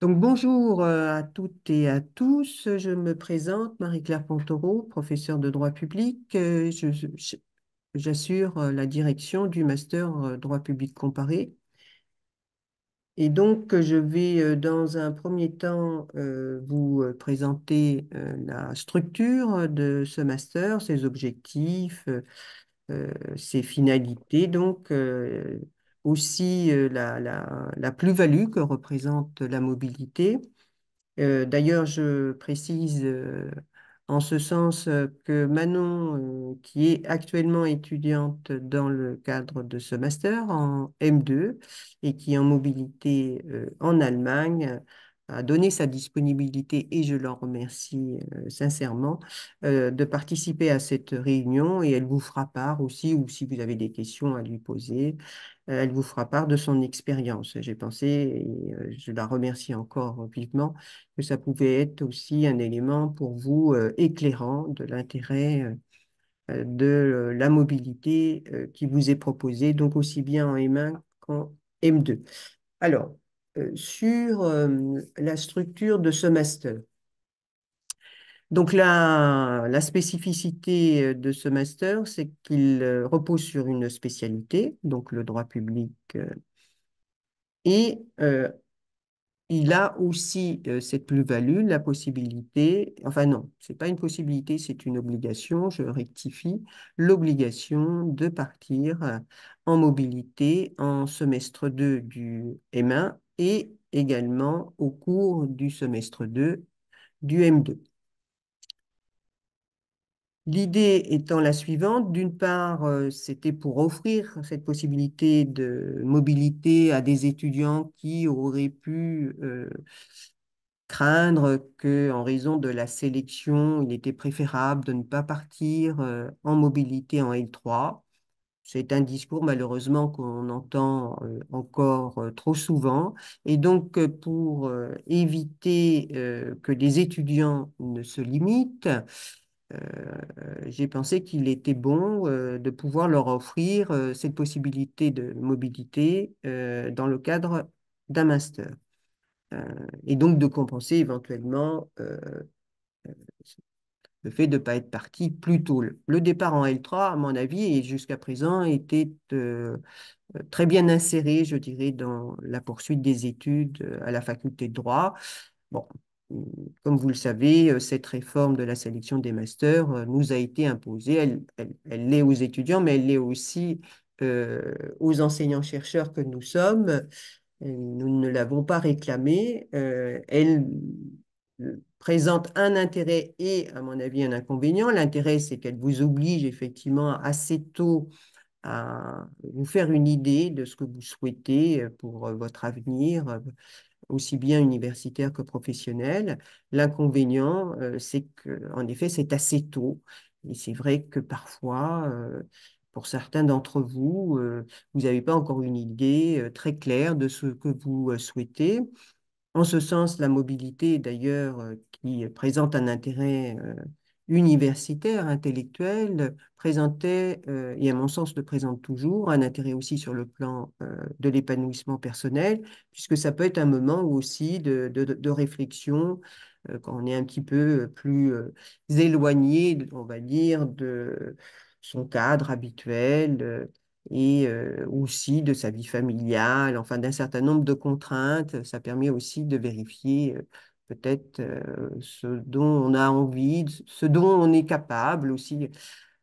Donc bonjour à toutes et à tous. Je me présente, Marie-Claire Pontaureau, professeure de droit public. J'assure la direction du master droit public comparé. Et donc je vais dans un premier temps vous présenter la structure de ce master, ses objectifs, ses finalités, donc aussi la plus-value que représente la mobilité. D'ailleurs, je précise en ce sens que Manon, qui est actuellement étudiante dans le cadre de ce master en M2 et qui est en mobilité en Allemagne, a donné sa disponibilité et je l'en remercie sincèrement de participer à cette réunion et elle vous fera part aussi, ou si vous avez des questions à lui poser, elle vous fera part de son expérience. J'ai pensé, et je la remercie encore vivement, que ça pouvait être aussi un élément pour vous éclairant de l'intérêt de la mobilité qui vous est proposée, donc aussi bien en M1 qu'en M2. Alors, sur la structure de ce master. Donc la spécificité de ce master, c'est qu'il repose sur une spécialité, donc le droit public, et il a aussi cette plus-value, la possibilité, enfin non, c'est pas une possibilité, c'est une obligation, je rectifie, l'obligation de partir en mobilité en semestre 2 du M1 et également au cours du semestre 2 du M2. L'idée étant la suivante, d'une part, c'était pour offrir cette possibilité de mobilité à des étudiants qui auraient pu craindre que, en raison de la sélection, il était préférable de ne pas partir en mobilité en L3. C'est un discours malheureusement qu'on entend encore trop souvent. Et donc, pour éviter que les étudiants ne se limitent, j'ai pensé qu'il était bon de pouvoir leur offrir cette possibilité de mobilité dans le cadre d'un master. Euh, et donc de compenser éventuellement le fait de ne pas être parti plus tôt. Le départ en L3, à mon avis, et jusqu'à présent, était très bien inséré, je dirais, dans la poursuite des études à la faculté de droit. Bon, comme vous le savez, cette réforme de la sélection des masters nous a été imposée. Elle l'est aux étudiants, mais elle l'est aussi aux enseignants-chercheurs que nous sommes. Nous ne l'avons pas réclamée. Elle présente un intérêt et, à mon avis, un inconvénient. L'intérêt, c'est qu'elle vous oblige effectivement assez tôt à vous faire une idée de ce que vous souhaitez pour votre avenir, aussi bien universitaire que professionnel. L'inconvénient, c'est que, en effet, c'est assez tôt. Et c'est vrai que parfois, pour certains d'entre vous, vous n'avez pas encore une idée très claire de ce que vous souhaitez. En ce sens, la mobilité, d'ailleurs, qui présente un intérêt universitaire, intellectuel, présentait, et à mon sens le présente toujours, un intérêt aussi sur le plan de l'épanouissement personnel, puisque ça peut être un moment aussi de réflexion quand on est un petit peu plus éloigné, on va dire, de son cadre habituel. Et aussi de sa vie familiale, enfin d'un certain nombre de contraintes. Ça permet aussi de vérifier peut-être ce dont on a envie, ce dont on est capable aussi.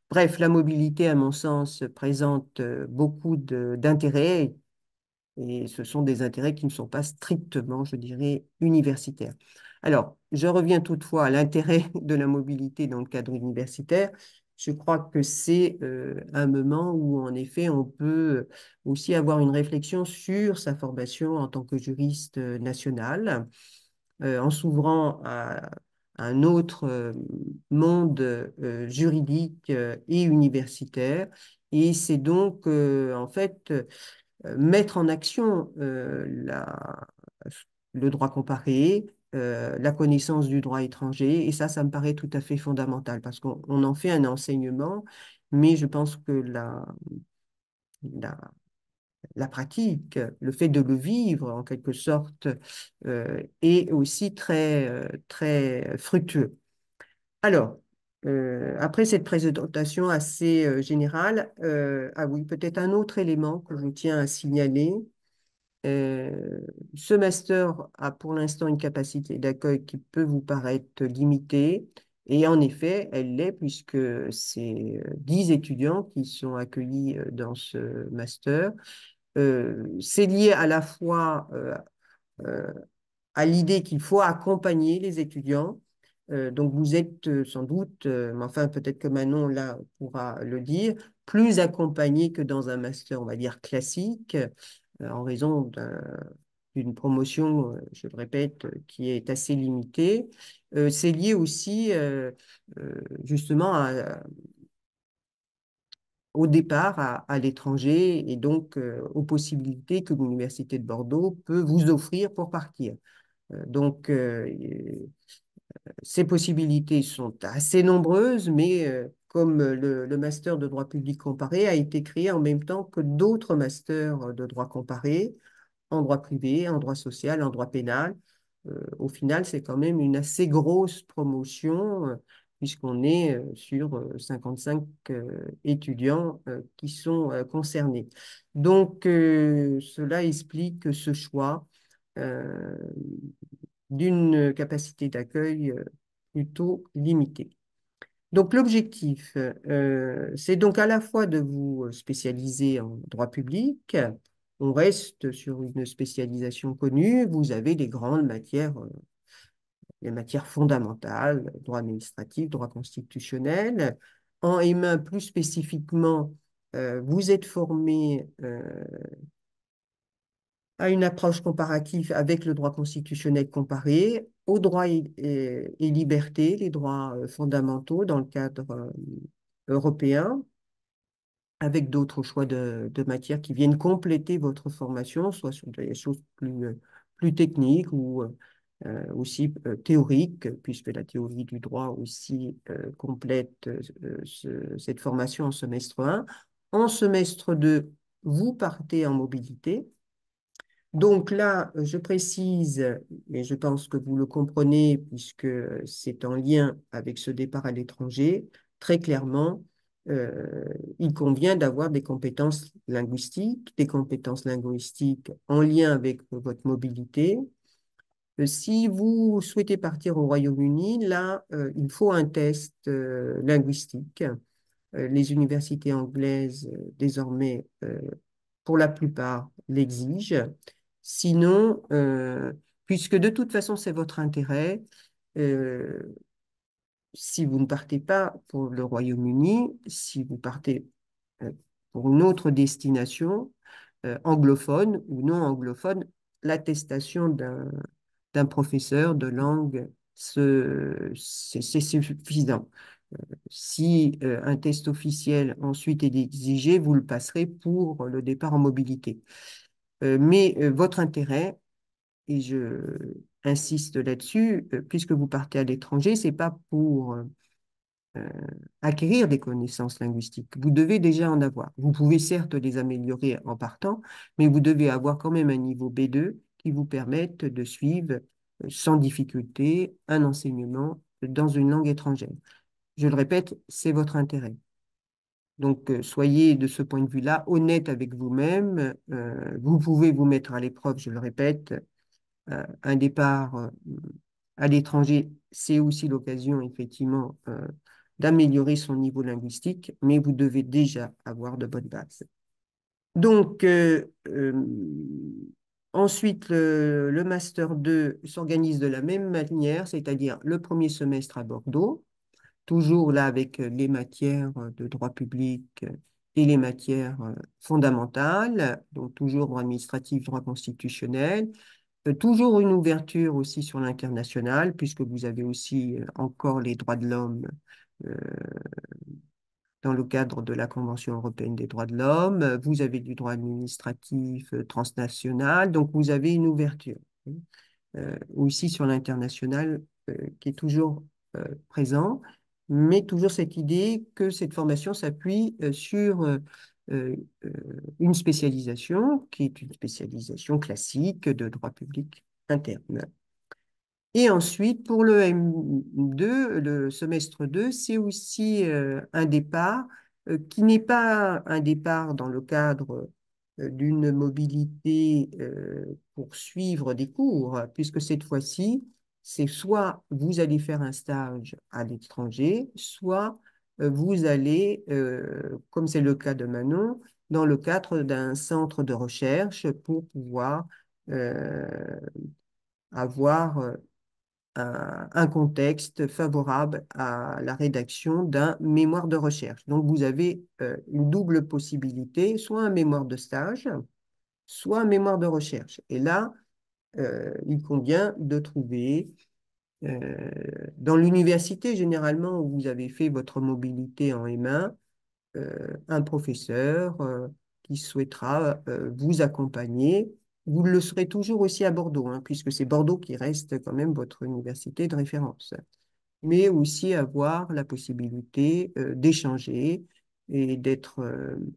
Bref, la mobilité, à mon sens, présente beaucoup d'intérêts et ce sont des intérêts qui ne sont pas strictement, je dirais, universitaires. Alors, je reviens toutefois à l'intérêt de la mobilité dans le cadre universitaire. Je crois que c'est un moment où, en effet, on peut aussi avoir une réflexion sur sa formation en tant que juriste national, en s'ouvrant à un autre monde juridique et universitaire. Et c'est donc, en fait, mettre en action le droit comparé, la connaissance du droit étranger, et ça me paraît tout à fait fondamental parce qu'on en fait un enseignement, mais je pense que la pratique, le fait de le vivre en quelque sorte, est aussi très fructueux. Alors, après cette présentation assez générale, ah oui, peut-être un autre élément que je tiens à signaler. Euh, Ce master a pour l'instant une capacité d'accueil qui peut vous paraître limitée. Et en effet, elle l'est puisque c'est 10 étudiants qui sont accueillis dans ce master. C'est lié à la fois euh, à l'idée qu'il faut accompagner les étudiants. Donc, vous êtes sans doute, mais enfin, peut-être que Manon, là, pourra le dire, plus accompagné que dans un master, on va dire, classique, en raison d'une promotion, je le répète, qui est assez limitée. C'est lié aussi, justement, au départ à l'étranger et donc aux possibilités que l'Université de Bordeaux peut vous offrir pour partir. Donc, ces possibilités sont assez nombreuses, mais comme le master de droit public comparé a été créé en même temps que d'autres masters de droit comparé, en droit privé, en droit social, en droit pénal, au final, c'est quand même une assez grosse promotion, puisqu'on est sur 55 étudiants qui sont concernés. Donc, cela explique ce choix. Euh, d'une capacité d'accueil plutôt limitée. Donc l'objectif, c'est donc à la fois de vous spécialiser en droit public, on reste sur une spécialisation connue, vous avez des grandes matières, les matières fondamentales, droit administratif, droit constitutionnel. En M1, plus spécifiquement, vous êtes formé à une approche comparative avec le droit constitutionnel comparé, aux droits et libertés, les droits fondamentaux dans le cadre européen, avec d'autres choix de matières qui viennent compléter votre formation, soit sur des choses plus techniques ou aussi théoriques, puisque la théorie du droit aussi complète cette formation en semestre 1. En semestre 2, vous partez en mobilité. Donc là, je précise, et je pense que vous le comprenez puisque c'est en lien avec ce départ à l'étranger, très clairement, euh, il convient d'avoir des compétences linguistiques en lien avec votre mobilité. Si vous souhaitez partir au Royaume-Uni, là, il faut un test linguistique. Les universités anglaises, désormais, pour la plupart, l'exigent. Sinon, puisque de toute façon, c'est votre intérêt, euh, si vous ne partez pas pour le Royaume-Uni, si vous partez euh, pour une autre destination, anglophone ou non anglophone, l'attestation d'un professeur de langue, c'est suffisant. Si un test officiel ensuite est exigé, vous le passerez pour le départ en mobilité. Mais votre intérêt, et je insiste là-dessus, puisque vous partez à l'étranger, c'est pas pour euh, acquérir des connaissances linguistiques. Vous devez déjà en avoir. Vous pouvez certes les améliorer en partant, mais vous devez avoir quand même un niveau B2 qui vous permette de suivre sans difficulté un enseignement dans une langue étrangère. Je le répète, c'est votre intérêt. Donc, soyez de ce point de vue-là honnête avec vous-même. Vous pouvez vous mettre à l'épreuve, je le répète. Un départ à l'étranger, c'est aussi l'occasion, effectivement, d'améliorer son niveau linguistique, mais vous devez déjà avoir de bonnes bases. Donc, ensuite, le Master 2 s'organise de la même manière, c'est-à-dire le premier semestre à Bordeaux, toujours là avec les matières de droit public et les matières fondamentales, donc toujours droit administratif, droit constitutionnel, toujours une ouverture aussi sur l'international, puisque vous avez aussi encore les droits de l'homme euh, dans le cadre de la Convention européenne des droits de l'homme. Vous avez du droit administratif transnational, donc vous avez une ouverture aussi sur l'international qui est toujours présent, mais toujours cette idée que cette formation s'appuie sur euh, euh, une spécialisation qui est une spécialisation classique de droit public interne. Et ensuite, pour le M2, le semestre 2, c'est aussi un départ qui n'est pas un départ dans le cadre d'une mobilité pour suivre des cours, puisque cette fois-ci, c'est soit vous allez faire un stage à l'étranger, soit vous allez, comme c'est le cas de Manon, dans le cadre d'un centre de recherche pour pouvoir euh, avoir un contexte favorable à la rédaction d'un mémoire de recherche. Donc, vous avez une double possibilité, soit un mémoire de stage, soit un mémoire de recherche. Et là, il convient de trouver euh, dans l'université, généralement, où vous avez fait votre mobilité en M1, un professeur qui souhaitera vous accompagner. Vous le serez toujours aussi à Bordeaux, hein, puisque c'est Bordeaux qui reste quand même votre université de référence, mais aussi avoir la possibilité d'échanger et d'être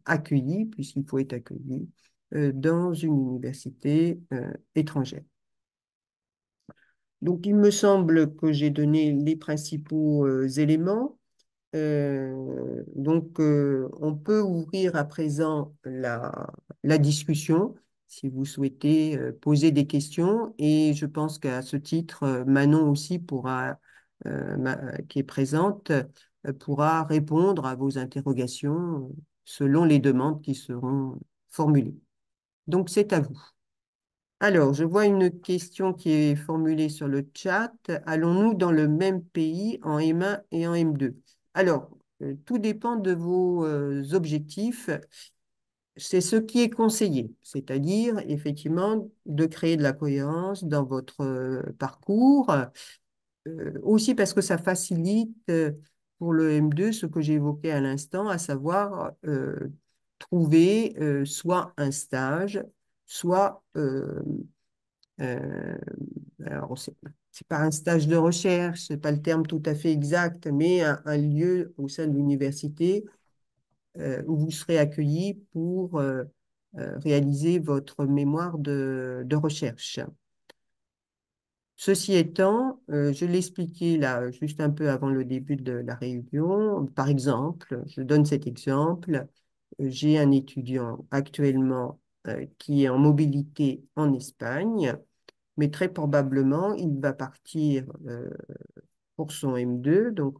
accueilli, puisqu'il faut être accueilli, dans une université étrangère. Donc, il me semble que j'ai donné les principaux éléments. On peut ouvrir à présent la discussion si vous souhaitez poser des questions. Et je pense qu'à ce titre, Manon aussi pourra, qui est présente, pourra répondre à vos interrogations selon les demandes qui seront formulées. Donc, c'est à vous. Alors, je vois une question qui est formulée sur le chat. Allons-nous dans le même pays en M1 et en M2? Alors, tout dépend de vos objectifs. C'est ce qui est conseillé, c'est-à-dire effectivement de créer de la cohérence dans votre parcours, aussi parce que ça facilite pour le M2 ce que j'ai évoqué à l'instant, à savoir trouver soit un stage, soit euh, alors, c'est pas un stage de recherche, c'est pas le terme tout à fait exact, mais un lieu au sein de l'université où vous serez accueilli pour réaliser votre mémoire de recherche. Ceci étant, je l'expliquais là juste un peu avant le début de la réunion. Par exemple, je donne cet exemple. J'ai un étudiant actuellement qui est en mobilité en Espagne, mais très probablement, il va partir pour son M2, donc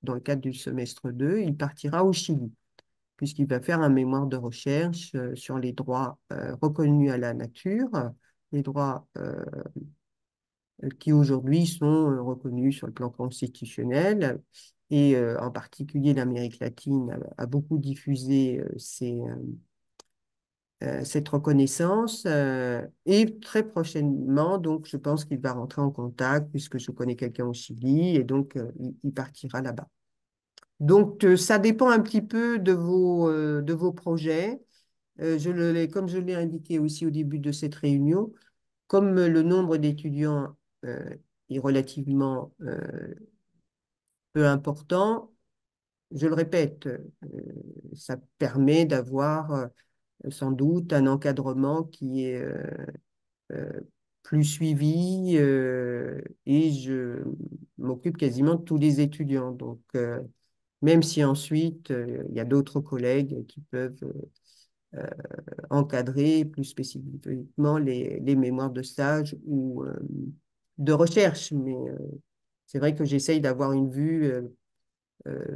dans le cadre du semestre 2, il partira au Chili, puisqu'il va faire un mémoire de recherche sur les droits reconnus à la nature, les droits qui aujourd'hui sont reconnus sur le plan constitutionnel. Et en particulier, l'Amérique latine a beaucoup diffusé cette reconnaissance. Et très prochainement, donc, je pense qu'il va rentrer en contact puisque je connais quelqu'un au Chili et donc il partira là-bas. Donc, ça dépend un petit peu de vos projets. Comme je l'ai indiqué aussi au début de cette réunion, comme le nombre d'étudiants est relativement peu important, je le répète, ça permet d'avoir sans doute un encadrement qui est euh, plus suivi et je m'occupe quasiment de tous les étudiants. Donc, même si ensuite il y a d'autres collègues qui peuvent encadrer plus spécifiquement les mémoires de stage ou de recherche. Mais c'est vrai que j'essaye d'avoir une vue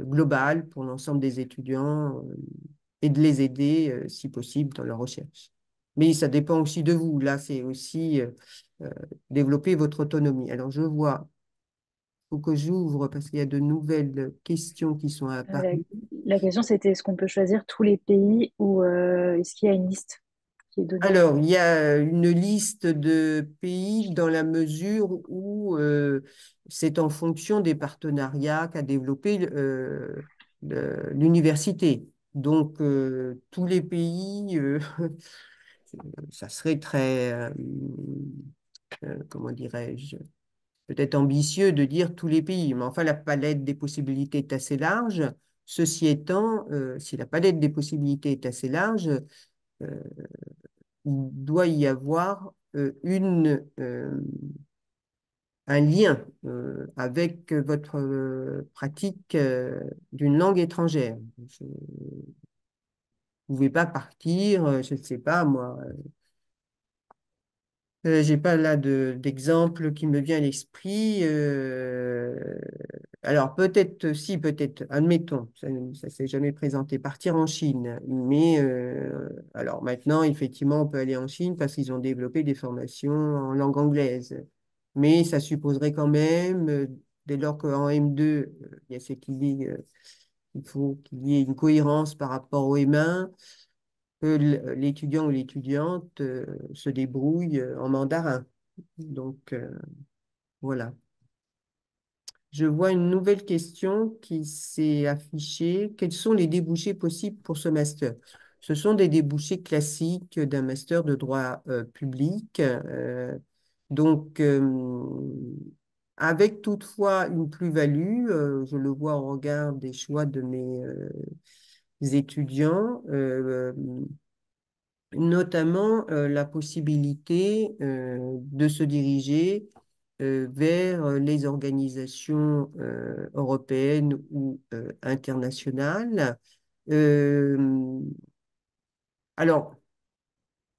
globale pour l'ensemble des étudiants et de les aider, si possible, dans leur recherche. Mais ça dépend aussi de vous. Là, c'est aussi euh, développer votre autonomie. Alors, je vois, il faut que j'ouvre parce qu'il y a de nouvelles questions qui sont La, apparues. la question, c'était est-ce qu'on peut choisir tous les pays ou est-ce qu'il y a une liste qui est donnée? Alors, il y a une liste de pays dans la mesure où c'est en fonction des partenariats qu'a développé l'université. Donc, tous les pays, ça serait très, comment dirais-je, peut-être ambitieux de dire tous les pays, mais enfin, la palette des possibilités est assez large. Ceci étant, si la palette des possibilités est assez large, il doit y avoir un lien avec votre pratique d'une langue étrangère. Vous ne pouvez pas partir, je ne sais pas moi. J'ai pas là d'exemple qui me vient à l'esprit. Alors peut-être, si peut-être, admettons, ça s'est jamais présenté, partir en Chine. Mais alors maintenant, effectivement, on peut aller en Chine parce qu'ils ont développé des formations en langue anglaise. Mais ça supposerait quand même, dès lors qu'en M2, il y a cette idée, il faut qu'il y ait une cohérence par rapport au M1, que l'étudiant ou l'étudiante se débrouille en mandarin. Donc, voilà. Je vois une nouvelle question qui s'est affichée. Quels sont les débouchés possibles pour ce master? Ce sont des débouchés classiques d'un master de droit public. Donc, avec toutefois une plus-value, je le vois au regard des choix de mes étudiants, notamment la possibilité de se diriger vers les organisations européennes ou internationales. Euh, alors,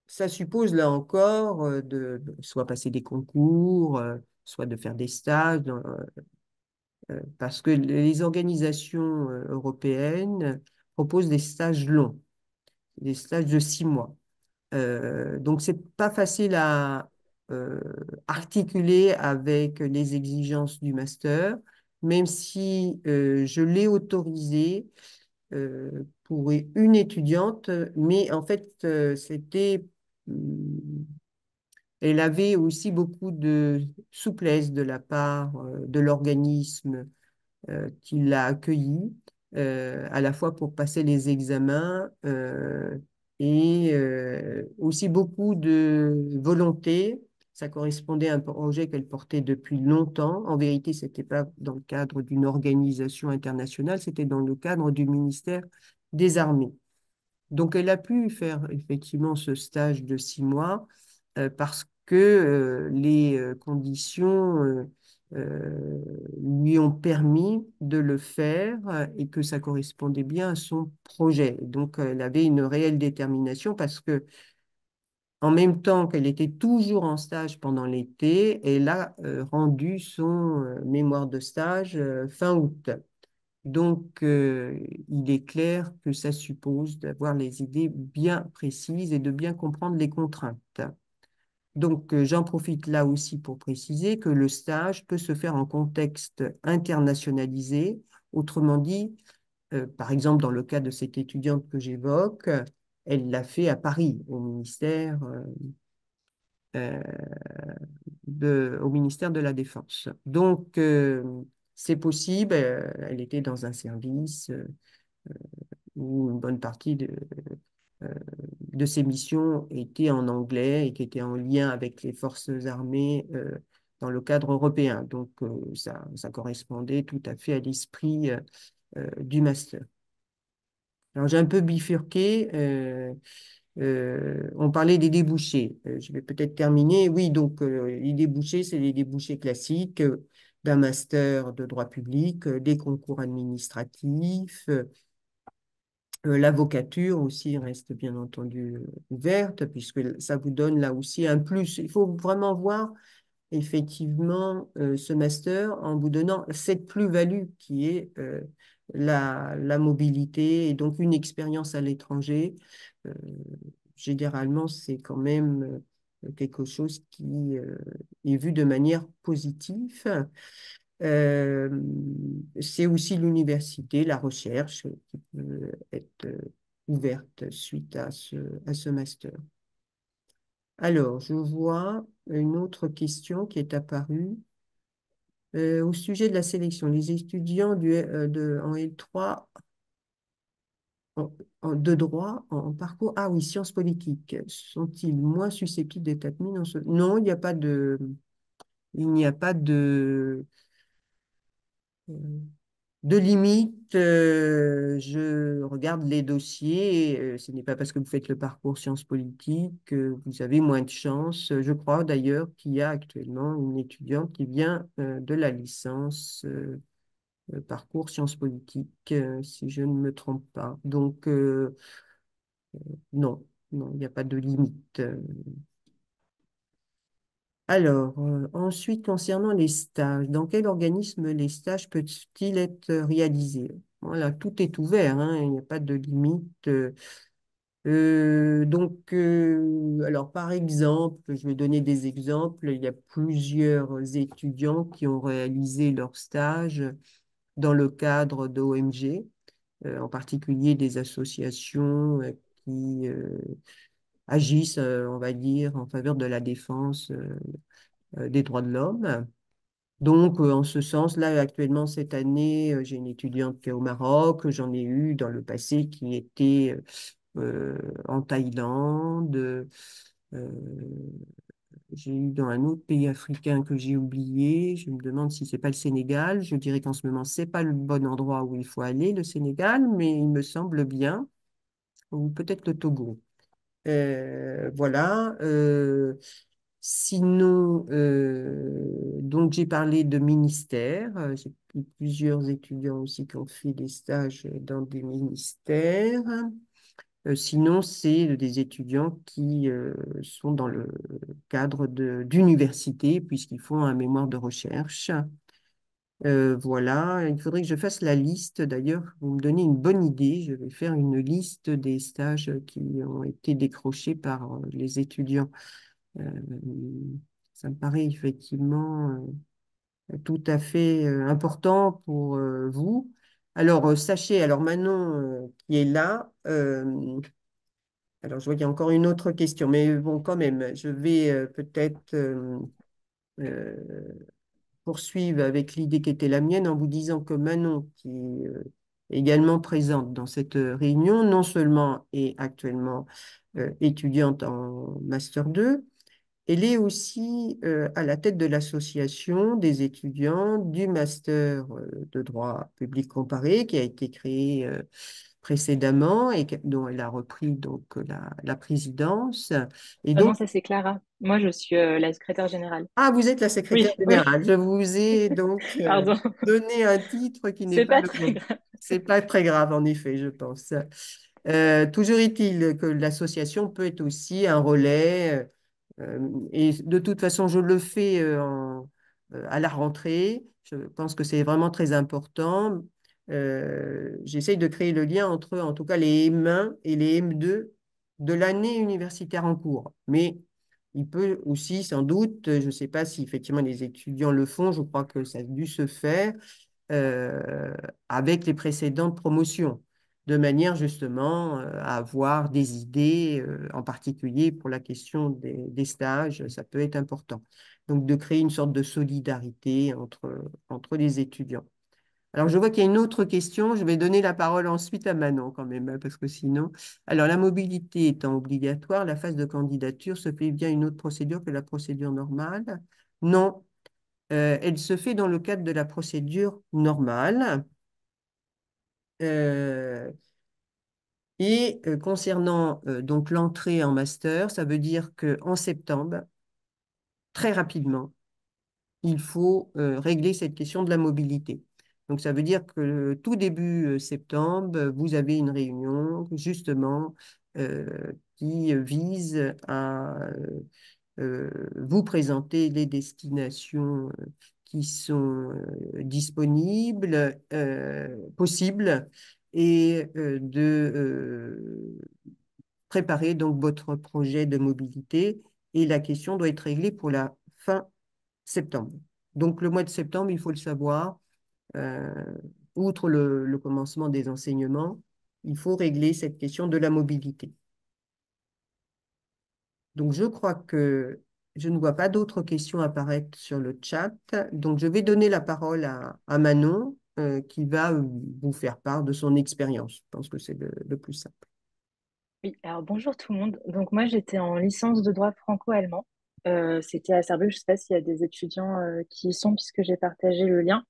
ça suppose là encore de soit passer des concours, soit de faire des stages, parce que les organisations européennes proposent des stages longs, des stages de 6 mois. Donc, c'est pas facile à euh, articuler avec les exigences du master, même si je l'ai autorisé pour une étudiante, mais en fait, elle avait aussi beaucoup de souplesse de la part de l'organisme qui l'a accueilli, à la fois pour passer les examens et aussi beaucoup de volonté. Ça correspondait à un projet qu'elle portait depuis longtemps. En vérité, ce n'était pas dans le cadre d'une organisation internationale, c'était dans le cadre du ministère des Armées. Donc, elle a pu faire effectivement ce stage de 6 mois parce que les conditions lui ont permis de le faire et que ça correspondait bien à son projet. Donc, elle avait une réelle détermination parce que en même temps qu'elle était toujours en stage pendant l'été, elle a rendu son mémoire de stage fin août. Donc, il est clair que ça suppose d'avoir les idées bien précises et de bien comprendre les contraintes. Donc, j'en profite là aussi pour préciser que le stage peut se faire en contexte internationalisé. Autrement dit, par exemple, dans le cas de cette étudiante que j'évoque, elle l'a fait à Paris, euh, au ministère de la Défense. Donc, c'est possible. Elle était dans un service où une bonne partie euh, de ses missions étaient en anglais et qui étaient en lien avec les forces armées dans le cadre européen. Donc, ça correspondait tout à fait à l'esprit du master. Alors, j'ai un peu bifurqué. On parlait des débouchés. Je vais peut-être terminer. Oui, donc les débouchés, c'est les débouchés classiques d'un master de droit public, des concours administratifs, l'avocature aussi reste bien entendu ouverte, puisque ça vous donne là aussi un plus. Il faut vraiment voir effectivement ce master en vous donnant cette plus-value qui est la mobilité et donc une expérience à l'étranger. Euh, Généralement, c'est quand même quelque chose qui est vu de manière positive. Euh, c'est aussi l'université, la recherche qui peut être ouverte suite à ce master. Alors, je vois une autre question qui est apparue au sujet de la sélection. Les étudiants en L3 de droit en parcours, ah oui, sciences politiques, sont-ils moins susceptibles d'être admis dans ce... Non, il n'y a pas de, De limite, je regarde les dossiers. Ce n'est pas parce que vous faites le parcours sciences politiques que vous avez moins de chance. Je crois d'ailleurs qu'il y a actuellement une étudiante qui vient de la licence parcours sciences politiques, si je ne me trompe pas. Donc, non, non, il n'y a pas de limite. Alors, ensuite, concernant les stages, dans quel organisme les stages peuvent-ils être réalisés? Voilà, tout est ouvert, hein, il n'y a pas de limite. Alors par exemple, je vais donner des exemples. Il y a plusieurs étudiants qui ont réalisé leur stage dans le cadre d'ONG, en particulier des associations qui agissent, on va dire, en faveur de la défense des droits de l'homme. Donc, en ce sens, là, actuellement, cette année, j'ai une étudiante qui est au Maroc, j'en ai eu dans le passé qui était en Thaïlande, j'ai eu dans un autre pays africain que j'ai oublié, je me demande si c'est pas le Sénégal, je dirais qu'en ce moment, c'est pas le bon endroit où il faut aller, le Sénégal, mais il me semble bien, ou peut-être le Togo. Voilà. Sinon, donc j'ai parlé de ministères. J'ai eu plusieurs étudiants aussi qui ont fait des stages dans des ministères. Sinon, c'est des étudiants qui sont dans le cadre d'université, puisqu'ils font un mémoire de recherche. Voilà, il faudrait que je fasse la liste. D'ailleurs, vous me donnez une bonne idée. Je vais faire une liste des stages qui ont été décrochés par les étudiants. Euh, Ça me paraît effectivement tout à fait important pour vous. Alors, sachez, alors Manon qui est là, alors je vois qu'il y a encore une autre question, mais bon, quand même, je vais peut-être euh, poursuivre avec l'idée qui était la mienne en vous disant que Manon, qui est également présente dans cette réunion, non seulement est actuellement étudiante en Master 2, elle est aussi à la tête de l'association des étudiants du master de droit public comparé qui a été créé précédemment et dont elle a repris donc la présidence. Et Ah non, donc, ça c'est Clara. Moi, je suis la secrétaire générale. ah, vous êtes la secrétaire Oui, oui, générale. Je vous ai donc pardon. donné un titre qui n'est C'est pas pas le très bon. grave. C'est pas très grave, en effet, je pense. Toujours est-il que l'association peut être aussi un relais. Et de toute façon, je le fais à la rentrée. Je pense que c'est vraiment très important. J'essaye de créer le lien entre, en tout cas, les M1 et les M2 de l'année universitaire en cours. Mais il peut aussi, sans doute, je ne sais pas si effectivement les étudiants le font, je crois que ça a dû se faire euh, avec les précédentes promotions, de manière justement à avoir des idées, en particulier pour la question des stages, ça peut être important. Donc de créer une sorte de solidarité entre les étudiants. Alors, je vois qu'il y a une autre question. Je vais donner la parole ensuite à Manon quand même, hein, parce que sinon... Alors, la mobilité étant obligatoire, la phase de candidature se fait via une autre procédure que la procédure normale? Non, elle se fait dans le cadre de la procédure normale. Euh, concernant donc l'entrée en master, ça veut dire qu'en septembre, très rapidement, il faut régler cette question de la mobilité. Donc, ça veut dire que tout début septembre, vous avez une réunion justement qui vise à vous présenter les destinations qui sont disponibles, possibles, et de préparer donc votre projet de mobilité. Et la question doit être réglée pour la fin septembre. Donc, le mois de septembre, il faut le savoir, euh, outre le commencement des enseignements, il faut régler cette question de la mobilité. Donc, je crois que je ne vois pas d'autres questions apparaître sur le chat. Donc, je vais donner la parole à Manon, qui va vous faire part de son expérience. Je pense que c'est le plus simple. Oui, alors bonjour tout le monde. Donc moi, j'étais en licence de droit franco-allemand. C'était à Sarrebruck. Je ne sais pas s'il y a des étudiants qui y sont puisque j'ai partagé le lien.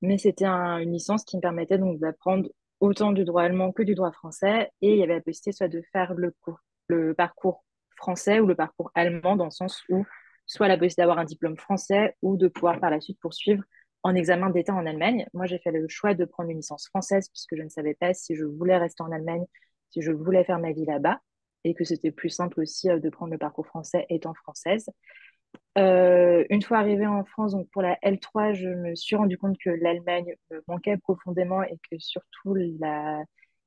Mais c'était une licence qui me permettait donc d'apprendre autant du droit allemand que du droit français. Et il y avait la possibilité soit de faire le parcours français ou le parcours allemand, dans le sens où soit la possibilité d'avoir un diplôme français ou de pouvoir par la suite poursuivre en examen d'État en Allemagne. Moi, j'ai fait le choix de prendre une licence française puisque je ne savais pas si je voulais rester en Allemagne, si je voulais faire ma vie là-bas, et que c'était plus simple aussi de prendre le parcours français étant française. Une fois arrivée en France, donc pour la L3, je me suis rendu compte que l'Allemagne me manquait profondément et que surtout la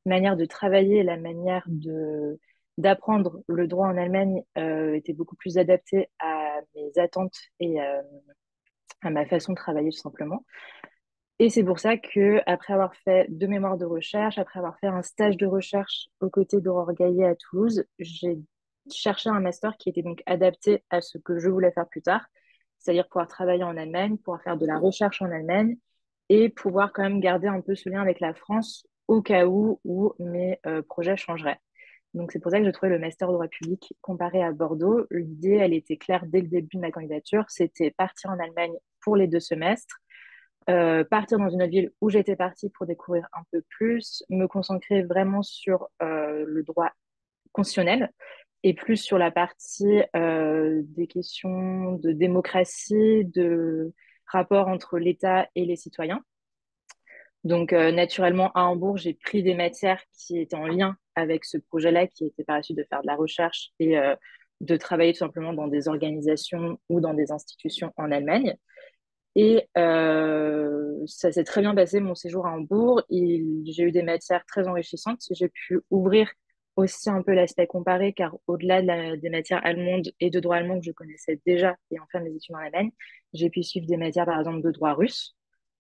manière de travailler, la manière de d'apprendre le droit en Allemagne était beaucoup plus adaptée à mes attentes et à ma façon de travailler tout simplement. Et c'est pour ça que, après avoir fait deux mémoires de recherche, après avoir fait un stage de recherche aux côtés d'Aurore Gaillet à Toulouse, j'ai cherché un master qui était donc adapté à ce que je voulais faire plus tard, c'est-à-dire pouvoir travailler en Allemagne, pouvoir faire de la recherche en Allemagne et pouvoir quand même garder un peu ce lien avec la France au cas où mes projets changeraient. Donc c'est pour ça que j'ai trouvé le master droit public comparé à Bordeaux. L'idée, elle était claire dès le début de ma candidature, c'était partir en Allemagne pour les 2 semestres, partir dans une autre ville où j'étais partie pour découvrir un peu plus, me concentrer vraiment sur le droit constitutionnel et plus sur la partie des questions de démocratie, de rapport entre l'État et les citoyens. Donc, naturellement, à Hambourg, j'ai pris des matières qui étaient en lien avec ce projet-là, qui était par la suite de faire de la recherche et de travailler tout simplement dans des organisations ou dans des institutions en Allemagne. Et ça s'est très bien passé, mon séjour à Hambourg. J'ai eu des matières très enrichissantes. J'ai pu ouvrir aussi un peu l'aspect comparé, car au-delà des matières allemandes et de droit allemand que je connaissais déjà et en fait mes études en Allemagne, j'ai pu suivre des matières, par exemple, de droit russe.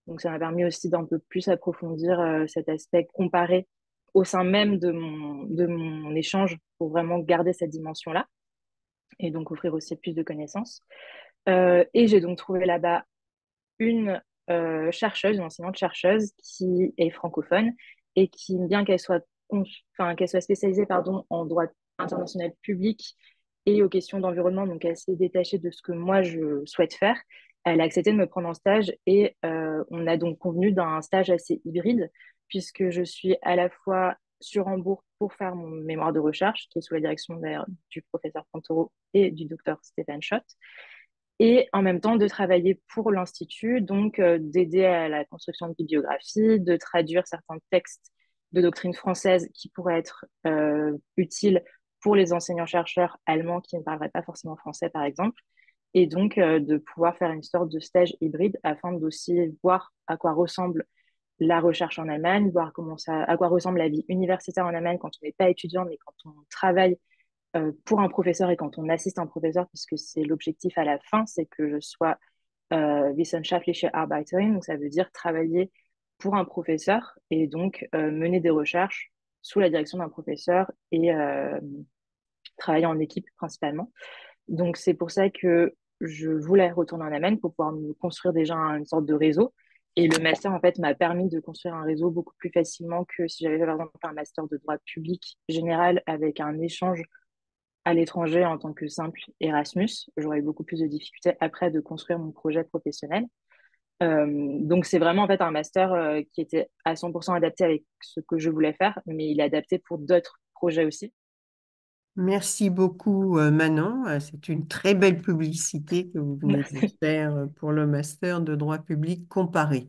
Donc ça m'a permis aussi d'un peu plus approfondir cet aspect comparé au sein même de mon échange pour vraiment garder cette dimension-là et donc offrir aussi plus de connaissances. Et j'ai donc trouvé là-bas une chercheuse, une enseignante-chercheuse qui est francophone et qui, bien qu'elle soit spécialisée pardon, en droit international public et aux questions d'environnement, donc assez détachée de ce que moi je souhaite faire, elle a accepté de me prendre en stage et on a donc convenu d'un stage assez hybride puisque je suis à la fois sur Hambourg pour faire mon mémoire de recherche, qui est sous la direction d'ailleurs du professeur Pantoro et du docteur Stéphane Schott, et en même temps de travailler pour l'Institut, donc d'aider à la construction de bibliographies, de traduire certains textes de doctrine française qui pourraient être utiles pour les enseignants-chercheurs allemands qui ne parleraient pas forcément français, par exemple, et donc de pouvoir faire une sorte de stage hybride afin d'aussi voir à quoi ressemble la recherche en Allemagne, voir à quoi ressemble la vie universitaire en Allemagne quand on n'est pas étudiant, mais quand on travaille pour un professeur et quand on assiste un professeur, puisque c'est l'objectif à la fin, c'est que je sois wissenschaftliche Arbeiterin, donc ça veut dire travailler pour un professeur et donc mener des recherches sous la direction d'un professeur et travailler en équipe principalement. Donc c'est pour ça que je voulais retourner en Allemagne pour pouvoir me construire déjà une sorte de réseau. Et le master, en fait, m'a permis de construire un réseau beaucoup plus facilement que si j'avais fait, par exemple, un master de droit public général avec un échange à l'étranger en tant que simple Erasmus. J'aurais eu beaucoup plus de difficultés après de construire mon projet professionnel. Donc c'est vraiment en fait un master qui était à 100% adapté avec ce que je voulais faire, mais il est adapté pour d'autres projets aussi. Merci beaucoup, Manon. C'est une très belle publicité que vous venez de Merci. faire pour le master de droit public comparé.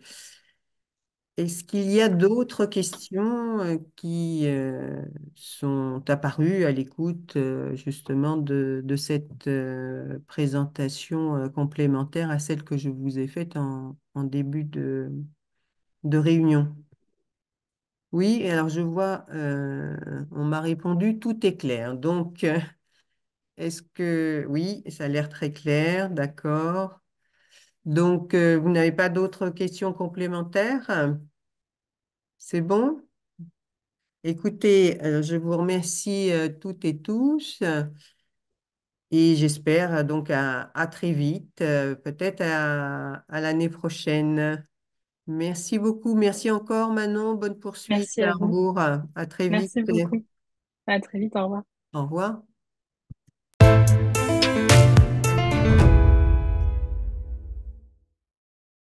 Est-ce qu'il y a d'autres questions qui sont apparues à l'écoute justement de cette présentation complémentaire à celle que je vous ai faite en début de réunion? Oui, alors je vois, on m'a répondu, tout est clair. Donc, est-ce que oui, ça a l'air très clair, d'accord. Donc, vous n'avez pas d'autres questions complémentaires? C'est bon? Écoutez, je vous remercie toutes et tous et j'espère donc à très vite, peut-être à l'année prochaine. Merci beaucoup. Merci encore, Manon. Bonne poursuite Merci à à vous. Hambourg. À très vite. Merci beaucoup. À très vite. Au revoir. Au revoir.